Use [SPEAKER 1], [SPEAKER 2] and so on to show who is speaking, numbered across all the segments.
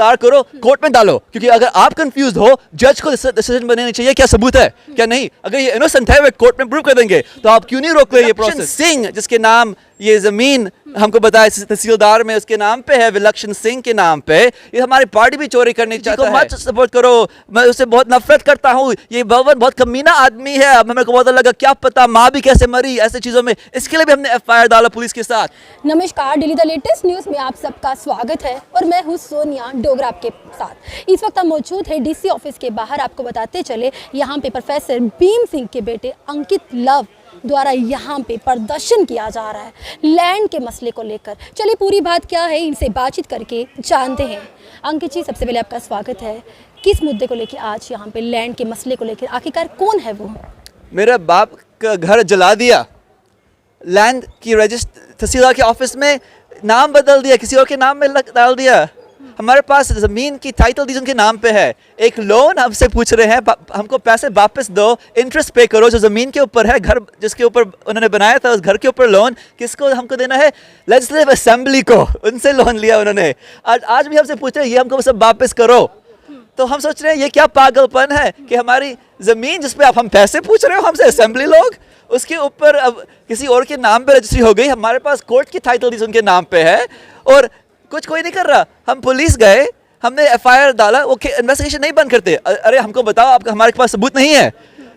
[SPEAKER 1] गिरफ्तार करो, कोर्ट में डालो, क्योंकि अगर आप कंफ्यूज हो जज को डिसीजन बनाना चाहिए क्या सबूत है क्या नहीं। अगर ये इनोसेंट है वे कोर्ट में प्रूव कर देंगे, तो आप क्यों नहीं रोक रहे ये प्रोसेस। सिंह जिसके नाम ये जमीन हमको बताया तहसीलदार में उसके नाम पे है, विलक्षण सिंह के नाम पे, ये हमारी पार्टी भी चोरी करने चाहता है। मत सपोर्ट करो, मैं उससे बहुत नफरत करता हूँ, ये बहुत कमीना आदमी है। अब मेरे को बहुत लगा क्या पता माँ भी कैसे मरी ऐसे चीजों में, इसके लिए भी हमने एफआईआर डाला पुलिस के साथ।
[SPEAKER 2] नमस्कार, डेली द लेटेस्ट न्यूज में आप सबका स्वागत है और मैं हूँ सोनिया डोगरा आपके साथ। इस वक्त हम मौजूद है डीसी ऑफिस के बाहर। आपको बताते चले यहाँ पे प्रोफेसर भीम सिंह के बेटे अंकित लव द्वारा यहाँ पे प्रदर्शन किया जा रहा है लैंड के मसले को लेकर। चलिए पूरी बात क्या है इनसे बातचीत करके जानते हैं। अंकित जी, सबसे पहले आपका स्वागत है। किस मुद्दे को लेकर आज यहाँ पे लैंड के मसले को लेकर, आखिरकार कौन है वो?
[SPEAKER 1] मेरा बाप का घर जला दिया, लैंड की रजिस्टर तहसीलदार के ऑफिस में नाम बदल दिया, किसी और के नाम में डाल दिया। हमारे पास ज़मीन की टाइटल डीड उनके नाम पे है। एक लोन हमसे पूछ रहे हैं, हमको पैसे वापस दो, इंटरेस्ट पे करो जो ज़मीन के ऊपर है, घर जिसके ऊपर उन्होंने बनाया था उस घर के ऊपर लोन किसको हमको देना है? लेजिस्लेटिव असेंबली को, उनसे लोन लिया उन्होंने। आज भी हमसे पूछ रहे हैं ये हमको सब वापस करो। तो हम सोच रहे हैं ये क्या पागलपन है कि हमारी ज़मीन जिस पे आप हम पैसे पूछ रहे हो हमसे असेंबली लोग, उसके ऊपर अब किसी और के नाम पे रजिस्ट्री हो गई। हमारे पास कोर्ट की टाइटल डीड उनके नाम पे है और कुछ कोई नहीं कर रहा। हम पुलिस गए, हमने एफआईआर डाला, वो इन्वेस्टिगेशन नहीं बंद करते। अरे हमको बताओ, आपका हमारे पास सबूत नहीं है,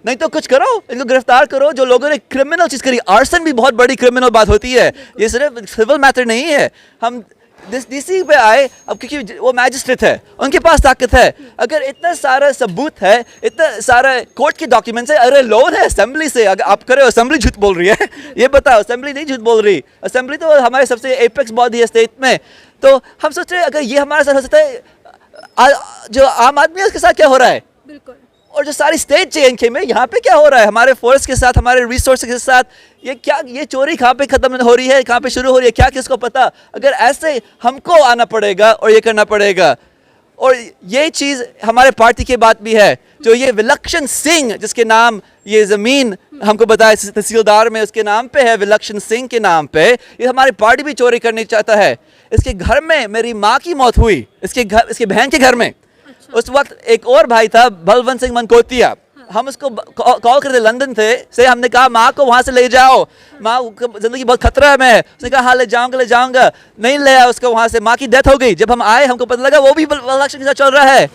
[SPEAKER 1] नहीं तो कुछ करो, इनको गिरफ्तार करो। जो लोगों ने क्रिमिनल चीज़ करी, आर्सन भी बहुत बड़ी क्रिमिनल बात होती है, ये सिर्फ सिविल मैटर नहीं है। हम डीसी पे आए अब क्योंकि वो मैजिस्ट्रेट है, उनके पास ताकत है। अगर इतना सारा सबूत है, इतना सारा कोर्ट के डॉक्यूमेंट्स है, अरे लोन है असेंबली से, अगर आप करे असेंबली झूठ बोल रही है ये बताओ, असेंबली नहीं झूठ बोल रही। असेंबली तो हमारे सबसे एपेक्स बॉडी है स्टेट में। तो हम सोच रहे हैं अगर ये हमारे साथ हो सकता है, जो आम आदमी है उसके साथ क्या हो रहा है,
[SPEAKER 2] बिल्कुल, और
[SPEAKER 1] जो सारी स्टेट JNK में यहाँ पे क्या हो रहा है, हमारे फोर्स के साथ, हमारे रिसोर्स के साथ, ये क्या, ये चोरी कहाँ पे खत्म हो रही है, कहाँ पे शुरू हो रही है, क्या किसको पता। अगर ऐसे हमको आना पड़ेगा और ये करना पड़ेगा। और ये चीज़ हमारे पार्टी के बात भी है, जो ये विलक्षण सिंह जिसके नाम ये ज़मीन हमको बताया तहसीलदार में उसके नाम पे है, विलक्षण सिंह के नाम पे, ये हमारी पार्टी भी चोरी करने चाहता है। इसके घर में मेरी माँ की मौत हुई, इसके बहन के घर में। उस वक्त एक और भाई था बलवंत सिंह मनकोतिया, हम उसको कॉल करते लंदन से हमने कहा माँ को वहाँ से ले जाओ, माँ जिंदगी बहुत खतरा में है। उसने कहा हाँ ले जाऊंगा, नहीं ले आया उसको वहाँ से। माँ की डेथ हो गई। जब हम आए हमको पता लगा वो भी विलक्षण के साथ चल रहा है,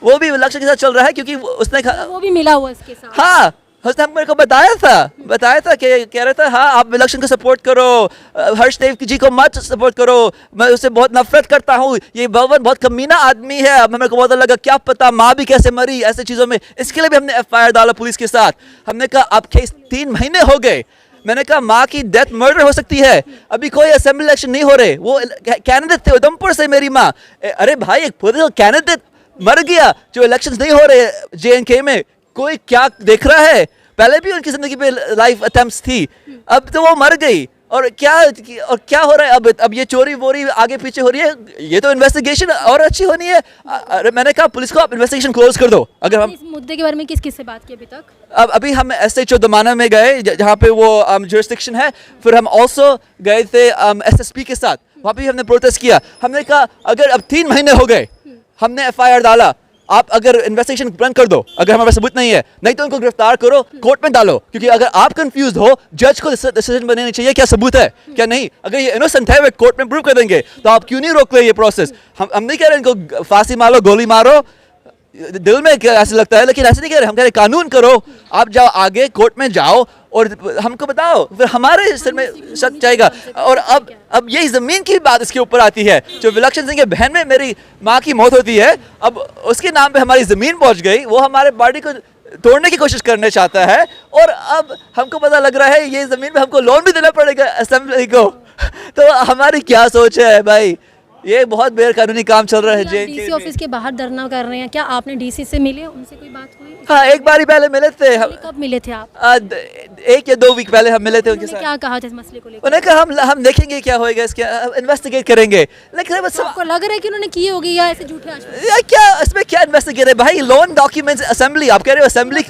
[SPEAKER 1] वो भी विलक्षण के साथ चल रहा है, क्योंकि उसने
[SPEAKER 2] वो भी मिला हुआ इसके साथ।
[SPEAKER 1] हाँ, उसने मेरे को बताया था कि कह रहा था हाँ आप विलक्षण को सपोर्ट करो, हर्षदेव जी को मत सपोर्ट करो, मैं उससे बहुत नफरत करता हूँ, ये बहुत कमीना आदमी है। अब मेरे को बहुत लगा क्या पता माँ भी कैसे मरी ऐसे चीज़ों में, इसके लिए भी हमने एफआईआर डाला पुलिस के साथ। हमने कहा अब केस 3 महीने हो गए, मैंने कहा माँ की डेथ मर्डर हो सकती है, अभी कोई असेंबली इलेक्शन नहीं हो रहे। वो कैंडिडेट थे उधमपुर से मेरी माँ। अरे भाई एक पॉलिटिकल कैंडिडेट मर गया, जो इलेक्शंस नहीं हो रहे JNK में, कोई क्या देख रहा है? पहले भी उनकी जिंदगी पे लाइफ अटेम्प्ट्स थी, अब तो वो मर गई। और क्या हो रहा है अब ये चोरी वोरी आगे पीछे हो रही है, ये तो इन्वेस्टिगेशन और अच्छी होनी है। अरे मैंने कहा पुलिस को आप इन्वेस्टिगेशन क्लोज कर दो। अगर हम
[SPEAKER 2] इस मुद्दे के बारे में किस से बात की अभी तक?
[SPEAKER 1] अभी हम SHO दमाना में गए जहाँ पे वो जुरिस्डिक्शन है, फिर हम ऑल्सो गए थे SSP के साथ, वहाँ पे हमने प्रोटेस्ट किया। हमने कहा अगर अब 3 महीने हो गए, हमने एफआईआर डाला, आप अगर इन्वेस्टिगेशन बंद कर दो, अगर हमारे पास सबूत नहीं है, नहीं तो उनको गिरफ्तार करो, कोर्ट में डालो, क्योंकि अगर आप कंफ्यूज हो जज को डिसीजन बनाना चाहिए क्या सबूत है क्या नहीं। अगर ये इनोसेंट है वे कोर्ट में प्रूव कर देंगे, तो आप क्यों नहीं रोक रहे ये प्रोसेस। हम नहीं कह रहे इनको फांसी मारो, गोली मारो, दिल में ऐसे लगता है, लेकिन ऐसे नहीं कह रहे। हम कह रहे कानून करो, आप जाओ आगे कोर्ट में जाओ और हमको बताओ, फिर हमारे सिर में शक जाएगा। और अब यही ज़मीन की बात इसके ऊपर आती है, जो विलक्षण सिंह के बहन में मेरी माँ की मौत होती है, अब उसके नाम पे हमारी ज़मीन पहुंच गई, वो हमारे पार्टी को तोड़ने की कोशिश करना चाहता है। और अब हमको पता लग रहा है ये ज़मीन पे हमको लोन भी देना पड़ेगा असेंबली को। तो हमारी क्या सोच है भाई, ये बहुत बेकानूनी काम चल रहा है।
[SPEAKER 2] डीसी ऑफिस के बाहर धरना कर रहे हैं, क्या आपने डीसी से मिले, उनसे कोई बात हुई?
[SPEAKER 1] हाँ, एक बार ही पहले मिले थे।
[SPEAKER 2] कब मिले थे आप?
[SPEAKER 1] 1 या 2 वीक पहले हम मिले थे उनके साथ।
[SPEAKER 2] क्या कहा था इस मसले को लेकर?
[SPEAKER 1] उन्होंने कहा हम देखेंगे क्या होएगा, इसके इन्वेस्टिगेट करेंगे। लेकिन बस
[SPEAKER 2] आपको लग रहा है कि उन्होंने की होगी या ऐसे झूठे आश्वासन?
[SPEAKER 1] या क्या इसमें क्या इन्वेस्टिगेट है भाई? लोन डॉक्यूमेंट्स असेंबली, आप कह रहे हो असेंबली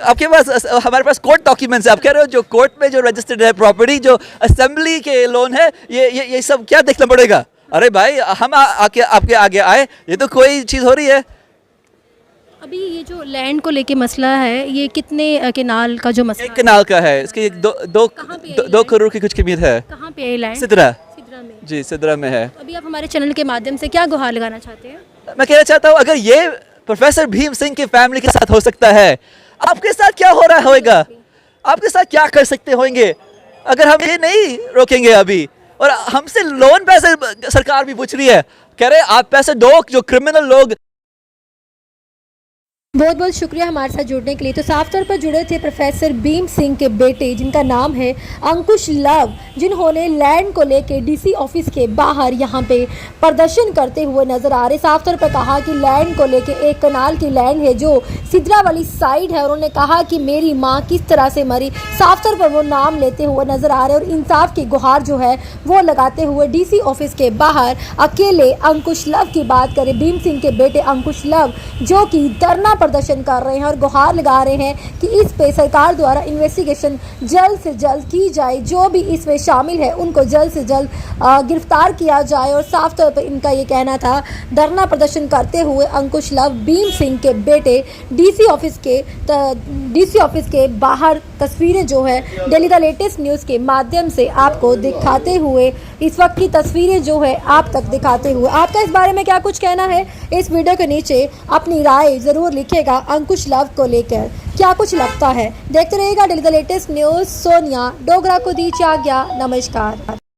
[SPEAKER 1] आपके पास, हमारे पास कोर्ट डॉक्यूमेंट्स है। आप कह रहे हो जो कोर्ट में जो रजिस्टर्ड है प्रॉपर्टी, जो असेंबली के लोन है, ये सब क्या देखना पड़ेगा? अरे भाई हम आके आपके आगे आए, ये तो कोई चीज़ हो रही है।
[SPEAKER 2] अभी ये जो लैंड को लेके मसला है, ये कितने केनाल का जो मसला
[SPEAKER 1] एक कनाल का है, इसकी
[SPEAKER 2] कहाँ पे है ये
[SPEAKER 1] दो करोड़ की कुछ कीमत है।
[SPEAKER 2] है? कहाँ पे है ये लैंड?
[SPEAKER 1] सिद्रा,
[SPEAKER 2] सिद्रा में।
[SPEAKER 1] जी सिद्रा में है।
[SPEAKER 2] अभी आप हमारे चैनल के माध्यम से क्या गुहार लगाना चाहते हैं?
[SPEAKER 1] मैं कहना चाहता हूँ, अगर ये प्रोफेसर भीम सिंह की फैमिली के साथ हो सकता है, आपके साथ क्या हो रहा होगा? आपके साथ क्या कर सकते होंगे अगर हम ये नहीं रोकेंगे अभी? और हमसे लोन पैसे सरकार भी पूछ रही है, कह रहे आप पैसे दो, जो क्रिमिनल लोग।
[SPEAKER 2] बहुत बहुत शुक्रिया हमारे साथ जुड़ने के लिए। तो साफ तौर पर जुड़े थे प्रोफेसर भीम सिंह के बेटे, जिनका नाम है अंकुश लव, जिन्होंने लैंड को लेके डीसी ऑफिस के बाहर यहाँ पे प्रदर्शन करते हुए नजर आ रहे। साफ तौर पर कहा कि लैंड को लेके, एक कनाल की लैंड है जो सिद्रा वाली साइड है, उन्होंने कहा कि मेरी माँ किस तरह से मरी, साफ तौर पर वो नाम लेते हुए नजर आ रहे और इंसाफ की गुहार जो है वो लगाते हुए डीसी ऑफिस के बाहर अकेले अंकुश लव की बात करें, भीम सिंह के बेटे अंकुश लव, जो कि धरना प्रदर्शन कर रहे हैं और गुहार लगा रहे हैं कि इस पे सरकार द्वारा इन्वेस्टिगेशन जल्द से जल्द की जाए, जो भी इसमें शामिल है उनको जल्द से जल्द गिरफ्तार किया जाए। और साफ तौर पर इनका ये कहना था, धरना प्रदर्शन करते हुए अंकुश लव, भीम सिंह के बेटे, डीसी ऑफिस के बाहर तस्वीरें जो है डेली द लेटेस्ट न्यूज़ के माध्यम से आपको दिखाते हुए, इस वक्त की तस्वीरें जो है आप तक दिखाते हुए, आपका इस बारे में क्या कुछ कहना है इस वीडियो के नीचे अपनी राय ज़रूर लिखिएगा। अंकुश लव को लेकर क्या कुछ लगता है, देखते रहिएगा daily the latest news. Sonia Dogra को दीजिए आज्ञा, नमस्कार।